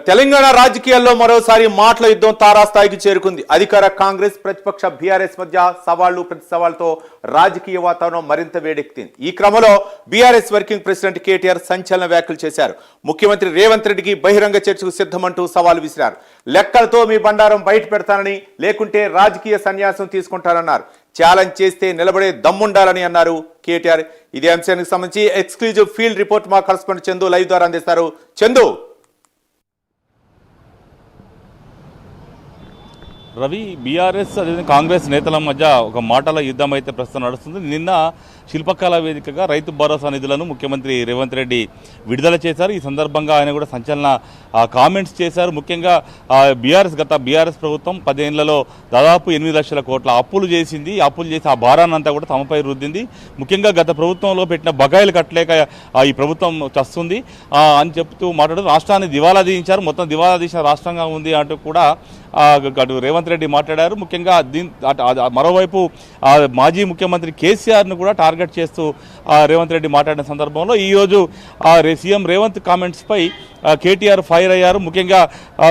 తెలంగాణ రాజకీయాల్లో మరోసారి మాటల యుద్ధం తారాస్థాయికి చేరుకుంది. అధికార కాంగ్రెస్ ప్రతిపక్ష బీఆర్ఎస్ మధ్య సవాళ్లు ప్రతి సవాళ్లతో రాజకీయ వాతావరణం మరింత వేడెక్కింది. ఈ క్రమంలో బీఆర్ఎస్ వర్కింగ్ ప్రెసిడెంట్ కేటీఆర్ సంచలన వ్యాఖ్యలు చేశారు. ముఖ్యమంత్రి రేవంత్ రెడ్డికి బహిరంగ చర్చకు సిద్ధమంటూ సవాల్ విసిరారు. లెక్కలతో మీ బండారం బయట పెడతానని, లేకుంటే రాజకీయ సన్యాసం తీసుకుంటారన్నారు. ఛాలెంజ్ చేస్తే నిలబడే దమ్ముండాలని అన్నారు కేటీఆర్. ఇదే అంశానికి సంబంధించి ఎక్స్క్లూజివ్ ఫీల్డ్ రిపోర్ట్ మా కరెస్పాండెంట్ చందు లైవ్ ద్వారా అందిస్తారు. చందు. రవి, బీఆర్ఎస్ అదేవిధంగా కాంగ్రెస్ నేతల మధ్య ఒక మాటల యుద్ధం అయితే ప్రస్తుతం నడుస్తుంది. నిన్న శిల్పకళా వేదికగా రైతు భరోసా నిధులను ముఖ్యమంత్రి రేవంత్ రెడ్డి విడుదల చేశారు. ఈ సందర్భంగా ఆయన కూడా సంచలన కామెంట్స్ చేశారు. ముఖ్యంగా గత బీఆర్ఎస్ ప్రభుత్వం 10 ఏళ్లలో దాదాపు 8 లక్షల కోట్ల అప్పులు చేసింది. అప్పులు చేసి ఆ భారాన్ని అంతా కూడా తమపై రుద్దింది. ముఖ్యంగా గత ప్రభుత్వంలో పెట్టిన బకాయిలు కట్టలేక ఈ ప్రభుత్వం చస్తుంది అని చెప్తూ మాట్లాడుతూ రాష్ట్రాన్ని దివాలా తీయించారు. మొత్తం దివాలా తీసిన రాష్ట్రంగా ఉంది అంటూ కూడా అటు రేవంత్ రెడ్డి మాట్లాడారు. ముఖ్యంగా మరోవైపు మాజీ ముఖ్యమంత్రి కేసీఆర్ను కూడా టార్గెట్ చేస్తూ రేవంత్ రెడ్డి మాట్లాడిన సందర్భంలో ఈరోజు సీఎం రేవంత్ కామెంట్స్పై కేటీఆర్ ఫైర్ అయ్యారు. ముఖ్యంగా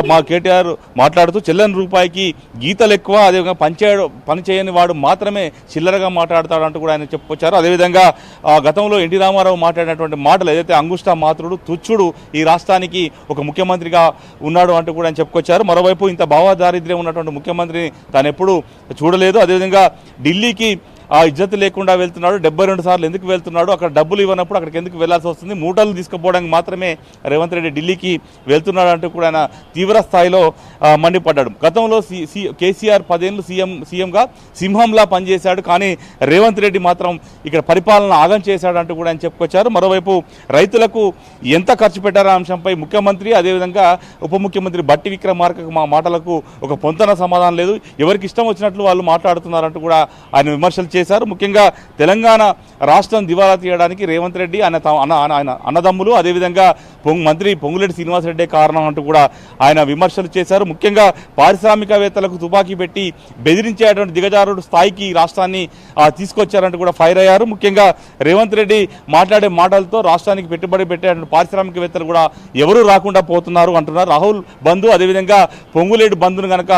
మా కేటీఆర్ మాట్లాడుతూ చెల్లని రూపాయికి గీతలు ఎక్కువ, అదేవిధంగా పని చేయని వాడు మాత్రమే చిల్లరగా మాట్లాడతాడంటూ కూడా ఆయన చెప్పుకొచ్చారు. అదేవిధంగా గతంలో ఎన్టీ రామారావు మాట్లాడినటువంటి మాటలు ఏదైతే అంగుష్ట మాత్రుడు తుచ్చుడు ఈ రాష్ట్రానికి ఒక ముఖ్యమంత్రిగా ఉన్నాడు అంటూ కూడా ఆయన చెప్పుకొచ్చారు. మరోవైపు ఇంత భావదారిద్ర్యం ఉన్నటువంటి ముఖ్యమంత్రిని తాను ఎప్పుడూ చూడలేదు. అదేవిధంగా ఢిల్లీకి ఇజ్జత్ లేకుండా వెళ్తున్నాడు, 72 సార్లు ఎందుకు వెళ్తున్నాడు, అక్కడ డబ్బులు ఇవ్వనప్పుడు అక్కడికి ఎందుకు వెళ్లాల్సి వస్తుంది, మూటలు తీసుకుపోవడానికి మాత్రమే రేవంత్ రెడ్డి ఢిల్లీకి వెళ్తున్నాడు అంటూ కూడా ఆయన తీవ్ర స్థాయిలో మండిపడ్డాడు. గతంలో కేసీఆర్ 10 ఏళ్ళు సీఎంగా సింహంలా పనిచేశాడు, కానీ రేవంత్ రెడ్డి మాత్రం ఇక్కడ పరిపాలన ఆగం చేశాడంటూ కూడా ఆయన చెప్పుకొచ్చారు. మరోవైపు రైతులకు ఎంత ఖర్చు పెట్టారనే అంశంపై ముఖ్యమంత్రి అదేవిధంగా ఉప ముఖ్యమంత్రి బట్టి విక్రమార్క మాటలకు ఒక పొంతన సమాధానం లేదు. ఎవరికి ఇష్టం వచ్చినట్లు వాళ్ళు మాట్లాడుతున్నారంటూ కూడా ఆయన విమర్శలు చేశారు. ముఖ్యంగా తెలంగాణ రాష్ట్రం దివాలా తీయడానికి రేవంత్ రెడ్డి ఆయన అన్నదమ్ములు అదేవిధంగా మంత్రి పొంగులేటి శ్రీనివాసరెడ్డి కారణం అంటూ కూడా ఆయన విమర్శలు చేశారు. ముఖ్యంగా పారిశ్రామికవేత్తలకు తుపాకీ పెట్టి బెదిరించేటువంటి దిగజారుడు స్థాయికి రాష్ట్రాన్ని తీసుకొచ్చారంటూ కూడా ఫైర్ అయ్యారు. ముఖ్యంగా రేవంత్ రెడ్డి మాట్లాడే మాటలతో రాష్ట్రానికి పెట్టుబడి పెట్టేటువంటి పారిశ్రామికవేత్తలు కూడా ఎవరూ రాకుండా పోతున్నారు అంటున్నారు. రాహుల్ బంధు అదేవిధంగా పొంగులేటి బంధును కనుక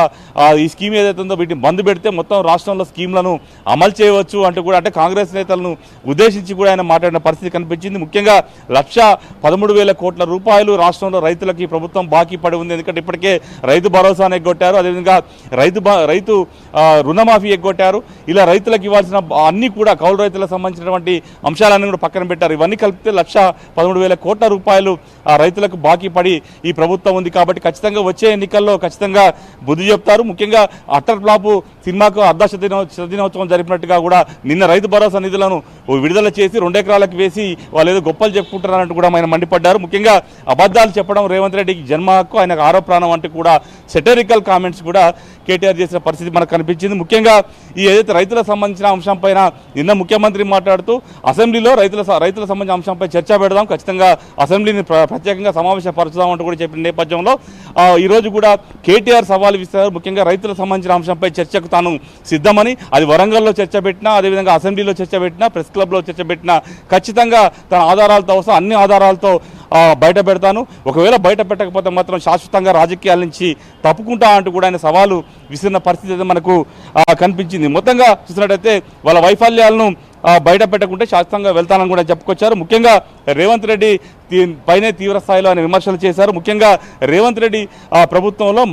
ఈ స్కీమ్ ఏదైతే ఉందో వీటిని బంద్ పెడితే మొత్తం రాష్ట్రంలో స్కీమ్లను అమలు చేయవచ్చు అంటూ కూడా అంటే కాంగ్రెస్ నేతలను ఉద్దేశించి కూడా ఆయన మాట్లాడిన పరిస్థితి కనిపించింది. ముఖ్యంగా 1,13,000 కోట్ల రూపాయలు రాష్ట్రంలో రైతులకి ప్రభుత్వం బాకీ పడి ఉంది. ఎందుకంటే ఇప్పటికే రైతు భరోసాను ఎగ్గొట్టారు, అదేవిధంగా రైతు రుణమాఫీ ఎగ్గొట్టారు. ఇలా రైతులకు ఇవ్వాల్సిన అన్ని కూడా కౌలు రైతులకు సంబంధించినటువంటి అంశాలన్నీ కూడా పక్కన పెట్టారు. ఇవన్నీ కలిపితే 1,13,000 కోట్ల రూపాయలు రైతులకు బాకీ పడి ఈ ప్రభుత్వం ఉంది. కాబట్టి ఖచ్చితంగా వచ్చే ఎన్నికల్లో ఖచ్చితంగా బుద్ధి చెప్తారు. ముఖ్యంగా అట్టర్ ఫ్లాపు సినిమాకు అర్ధ శతదినోత్సవం జరిపినట్టుగా కూడా నిన్న రైతు భరోసా నిధులను విడుదల చేసి 2 ఎకరాలకు వేసి వాళ్ళు ఏదో గొప్పలు చెప్పుకుంటున్నారంటూ కూడా ఆయన మండిపడ్డారు. ముఖ్యంగా అబద్ధాలు చెప్పడం రేవంత్ రెడ్డికి జన్మ హక్కు, ఆయనకు ఆరోపణం అంటూ కూడా సెటరికల్ కామెంట్స్ కూడా కేటీఆర్ చేసిన పరిస్థితి మనకు కనిపించింది. ముఖ్యంగా ఈ ఏదైతే రైతులకు సంబంధించిన అంశంపైన నిన్న ముఖ్యమంత్రి మాట్లాడుతూ అసెంబ్లీలో రైతులకు సంబంధించిన అంశంపై చర్చ పెడదాం, ఖచ్చితంగా అసెంబ్లీని ప్రత్యేకంగా సమావేశపరచుదామంటూ కూడా చెప్పిన నేపథ్యంలో ఈరోజు కూడా కేటీఆర్ సవాల్ విస్తారు. ముఖ్యంగా రైతులకు సంబంధించిన అంశంపై చర్చకు తాను సిద్ధమని, అది వరంగల్లో చర్చ పెట్టినా అదేవిధంగా అసెంబ్లీలో చర్చ పెట్టినా ప్రెస్ క్లబ్లో చర్చ పెట్టినా ఖచ్చితంగా తన ఆధారాలతో అవసరం అన్ని ఆధారాలతో బయట పెడతాను, ఒకవేళ బయట పెట్టకపోతే మాత్రం శాశ్వతంగా రాజకీయాల నుంచి తప్పుకుంటా అంటూ కూడా ఆయన సవాలు విసిరిన పరిస్థితి అయితే మనకు కనిపించింది. మొత్తంగా చూసినట్టయితే వాళ్ళ వైఫల్యాలను బయట పెట్టకుంటే శాశ్వతంగా వెళ్తానని కూడా చెప్పుకొచ్చారు. ముఖ్యంగా రేవంత్ రెడ్డి పైనే తీవ్ర స్థాయిలో ఆయన విమర్శలు చేశారు. ముఖ్యంగా రేవంత్ రెడ్డి ప్రభుత్వంలో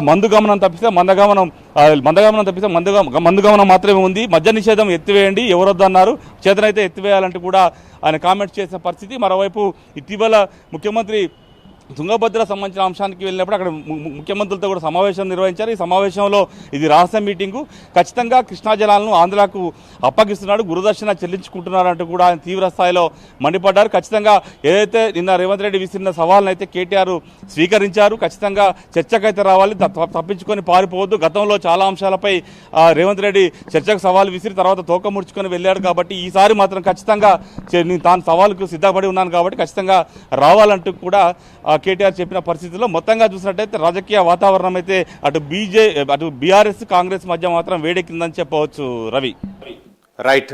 మందుగమనం తప్పిస్తే మందుగమనం మాత్రమే ఉంది, మద్య నిషేధం ఎత్తివేయండి, ఎవరొద్దన్నారు, చేతనైతే ఎత్తివేయాలంటూ కూడా ఆయన కామెంట్స్ చేసిన పరిస్థితి. మరోవైపు ఇటీవల ముఖ్యమంత్రి తుంగభద్ర సంబంధించిన అంశానికి వెళ్ళినప్పుడు అక్కడ ముఖ్యమంత్రులతో కూడా సమావేశం నిర్వహించారు. ఈ సమావేశంలో ఇది రహస్య మీటింగు, ఖచ్చితంగా కృష్ణా జలాలను ఆంధ్రాకు అప్పగిస్తున్నాడు, గురుదర్శన చెల్లించుకుంటున్నారంటూ కూడా ఆయన తీవ్ర స్థాయిలో మండిపడ్డారు. ఖచ్చితంగా ఏదైతే నిన్న రేవంత్ రెడ్డి విసిరిన సవాల్ని అయితే కేటీఆర్ స్వీకరించారు. ఖచ్చితంగా చర్చకైతే రావాలి, తప్పించుకొని పారిపోవద్దు. గతంలో చాలా అంశాలపై రేవంత్ రెడ్డి చర్చకు సవాల్ విసిరి తర్వాత తోక ముడుచుకొని వెళ్ళాడు. కాబట్టి ఈసారి మాత్రం ఖచ్చితంగా తాను సవాలుకు సిద్ధపడి ఉన్నాను కాబట్టి ఖచ్చితంగా రావాలంటూ కూడా కేటీఆర్ చెప్పిన పరిస్థితుల్లో మొత్తంగా చూసినట్టయితే రాజకీయ వాతావరణం అయితే అటు బీఆర్ఎస్ కాంగ్రెస్ మధ్య మాత్రం వేడెక్కిందని చెప్పవచ్చు. రవి. రైట్.